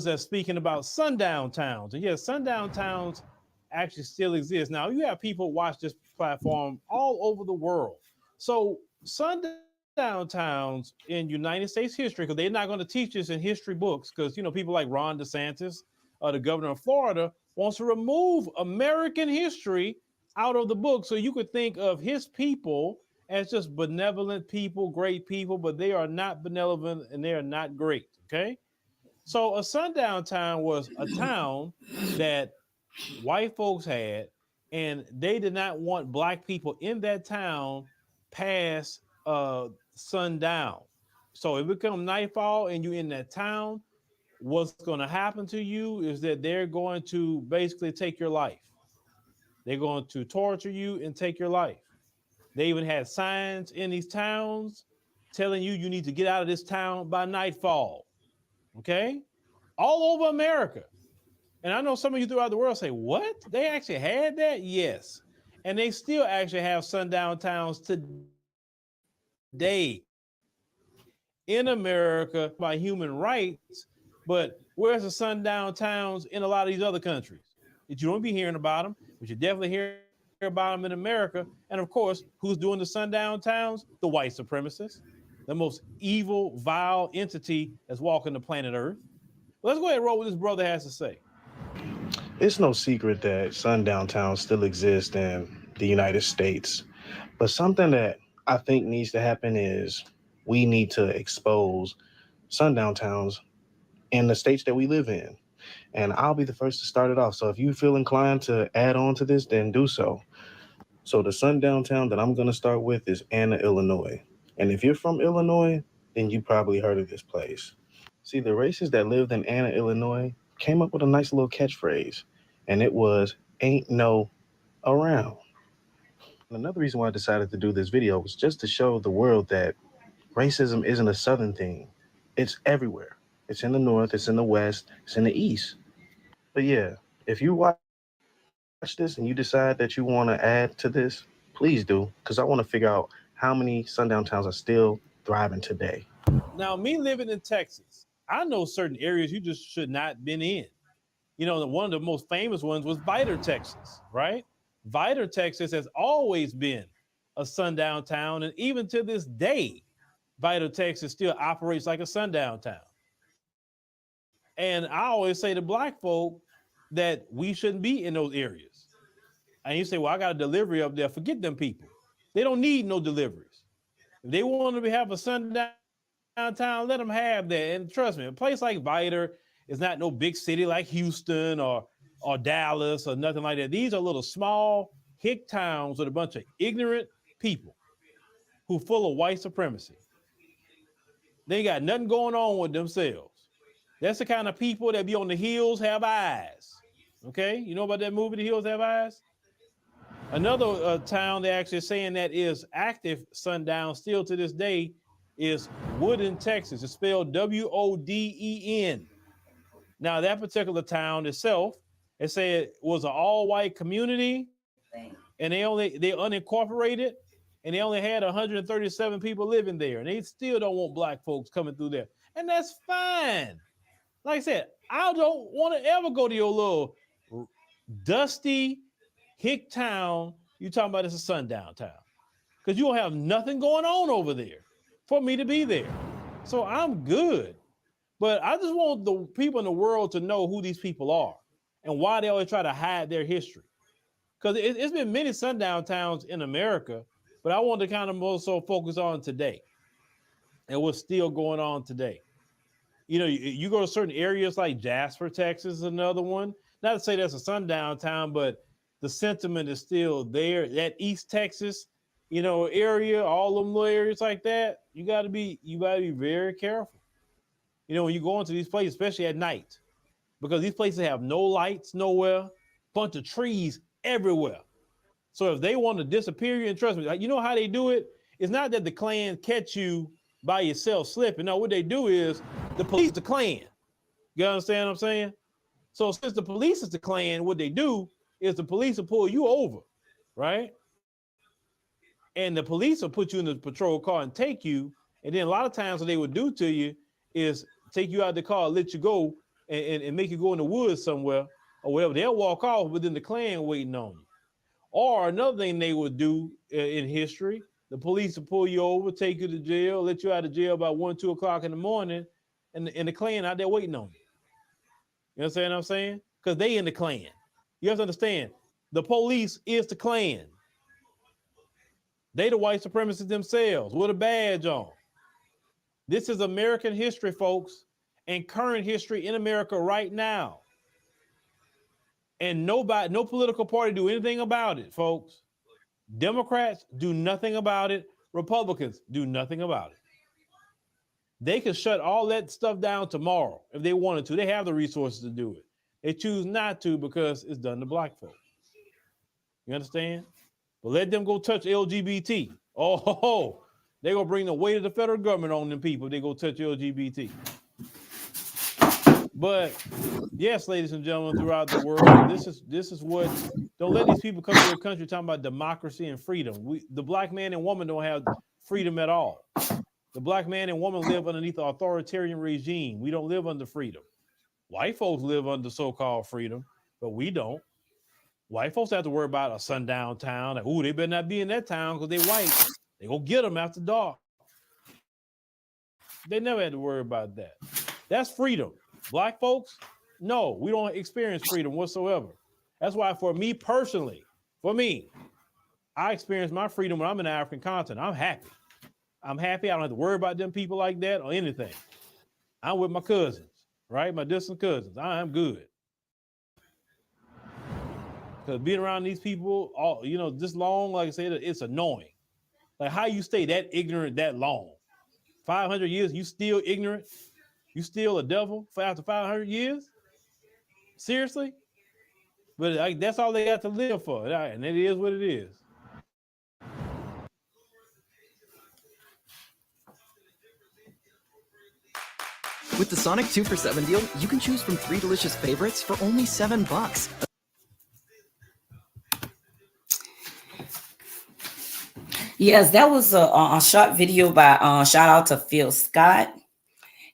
that's speaking about sundown towns. And yes, sundown towns actually still exist. Now, you have people watch this platform all over the world. So, sundown towns in United States history, because they're not going to teach us in history books, because, people like Ron DeSantis, the governor of Florida, wants to remove American history out of the book. So you could think of his people as just benevolent people, great people, but they are not benevolent and they are not great. Okay. So a sundown town was a town that white folks had, and they did not want black people in that town past sundown. So if it becomes nightfall and you're in that town, what's going to happen to you is that they're going to basically take your life. They're going to torture you and take your life. They even had signs in these towns telling you need to get out of this town by nightfall. Okay? All over America. And I know some of you throughout the world say, what? They actually had that? Yes. And they still actually have sundown towns today in America by human rights. But where's the sundown towns in a lot of these other countries? That you don't be hearing about them, but you definitely hear about them in America. And of course, who's doing the sundown towns? The white supremacists, the most evil, vile entity that's walking the planet Earth. Let's go ahead and roll what this brother has to say. It's no secret that sundown towns still exist in the United States. But something that I think needs to happen is we need to expose sundown towns in the states that we live in. And I'll be the first to start it off. So if you feel inclined to add on to this, then do so. So the sundown town that I'm going to start with is Anna, Illinois. And if you're from Illinois, then you probably heard of this place. See, the racists that lived in Anna, Illinois came up with a nice little catchphrase, and it was, ain't no around. And another reason why I decided to do this video was just to show the world that racism isn't a southern thing. It's everywhere. It's in the north, it's in the west, it's in the east. But yeah, if you watch this and you decide that you want to add to this, please do, because I want to figure out how many sundown towns are still thriving today. Now, me living in Texas, I know certain areas you just should not been in. One of the most famous ones was Vidor, Texas, right? Vidor, Texas has always been a sundown town. And even to this day, Vidor, Texas still operates like a sundown town. And I always say to black folk that we shouldn't be in those areas. And you say, well, I got a delivery up there. Forget them people. They don't need no deliveries. If they want to have a sundown town, let them have that. And trust me, a place like Vidor is not no big city like Houston or Dallas or nothing like that. These are little small hick towns with a bunch of ignorant people who full of white supremacy. They ain't got nothing going on with themselves. That's the kind of people that be on the hills have eyes. Okay, you know about that movie, The Hills Have Eyes? Another town they're actually saying that is active sundown still to this day is Woodin, Texas. It's spelled Woden. Now, that particular town itself, it said was an all-white community, and they unincorporated, and they only had 137 people living there, and they still don't want black folks coming through there, and that's fine. Like I said, I don't want to ever go to your little dusty hick town. You talking about it's a sundown town because you don't have nothing going on over there for me to be there. So I'm good. But I just want the people in the world to know who these people are and why they always try to hide their history. Because it's been many sundown towns in America, but I want to kind of more so focus on today and what's still going on today. You go to certain areas like Jasper, Texas, another one. Not to say that's a sundown town, but the sentiment is still there. That East Texas, area, all them little areas like that, you gotta be very careful. When you go into these places, especially at night, because these places have no lights nowhere, bunch of trees everywhere. So if they want to disappear you, and trust me, you know how they do it? It's not that the Klan catch you by yourself slipping. No, what they do is the police, the Klan. You understand what I'm saying? So since the police is the Klan, what they do is the police will pull you over, right? And the police will put you in the patrol car and take you. And then a lot of times what they would do to you is take you out of the car, let you go, and make you go in the woods somewhere or whatever. They'll walk off, but then the Klan waiting on you. Or another thing they would do in history, the police will pull you over, take you to jail, let you out of jail about 1, 2 o'clock in the morning, and the Klan out there waiting on you. You understand what I'm saying? Because they in the Klan. You have to understand, the police is the Klan. They the white supremacists themselves with a badge on. This is American history, folks, and current history in America right now. And nobody, no political party do anything about it, folks. Democrats do nothing about it. Republicans do nothing about it. They can shut all that stuff down tomorrow if they wanted to. They have the resources to do it. They choose not to because it's done to black folks. You understand? But let them go touch LGBT. Oh, they're going to bring the weight of the federal government on them people if they go touch LGBT. But yes, ladies and gentlemen, throughout the world, this is what, don't let these people come to your country talking about democracy and freedom. The black man and woman don't have freedom at all. The black man and woman live underneath an authoritarian regime. We don't live under freedom. White folks live under so-called freedom, but we don't. White folks have to worry about a sundown town. Like, ooh, they better not be in that town because they white. They go get them after dark. They never had to worry about that. That's freedom. Black folks, no, we don't experience freedom whatsoever. That's why for me personally, I experience my freedom when I'm in the African continent. I'm happy. I'm happy. I don't have to worry about them people like that or anything. I'm with my cousins, right? My distant cousins. I'm good. Because being around these people, this long, like I said, it's annoying. Like how you stay that ignorant that long? 500 years, you still ignorant? You still a devil for after 500 years? Seriously? But that's all they got to live for, and it is what it is. With the Sonic 2 for $7 deal, you can choose from 3 delicious favorites for only $7. Yes, that was a short video by shout out to Phil Scott.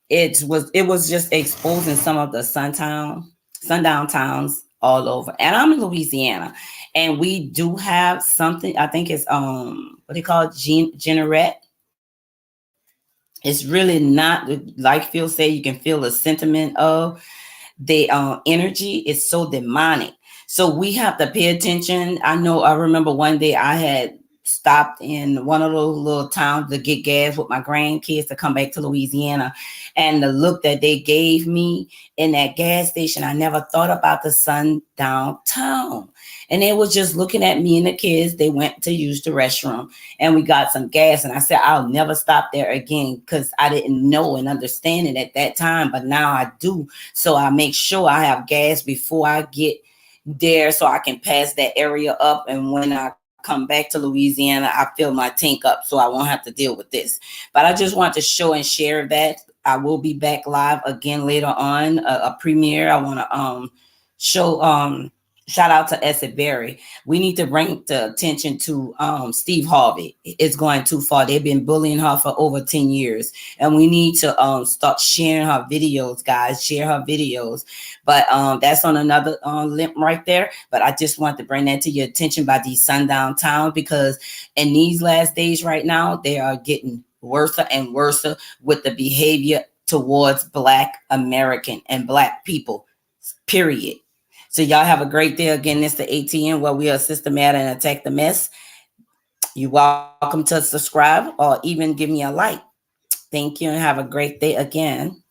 It was just exposing some of the sundown towns all over. And I'm in Louisiana, and we do have something. I think it's what they call Generette. It's really not like Phil said. You can feel the sentiment of the energy. It's so demonic. So we have to pay attention. I remember one day I had stopped in one of those little towns to get gas with my grandkids to come back to Louisiana. And the look that they gave me in that gas station, I never thought about the sundown town. And they was just looking at me and the kids. They went to use the restroom and we got some gas. And I said, I'll never stop there again because I didn't know and understand it at that time. But now I do. So I make sure I have gas before I get there so I can pass that area up. And when I come back to Louisiana, I fill my tank up so I won't have to deal with this. But I just want to show and share that. I will be back live again later on, a premiere. I want to show shout out to Essex Berry. We need to bring the attention to Steve Harvey. It's going too far. They've been bullying her for over 10 years. And we need to start sharing her videos, guys. Share her videos. But that's on another link right there. But I just want to bring that to your attention by these sundown towns, because in these last days right now, they are getting worse and worse with the behavior towards Black American and Black people, period. So y'all have a great day. Again, this is the ATM where we assist the matter and attack the mess. You're welcome to subscribe or even give me a like. Thank you and have a great day again.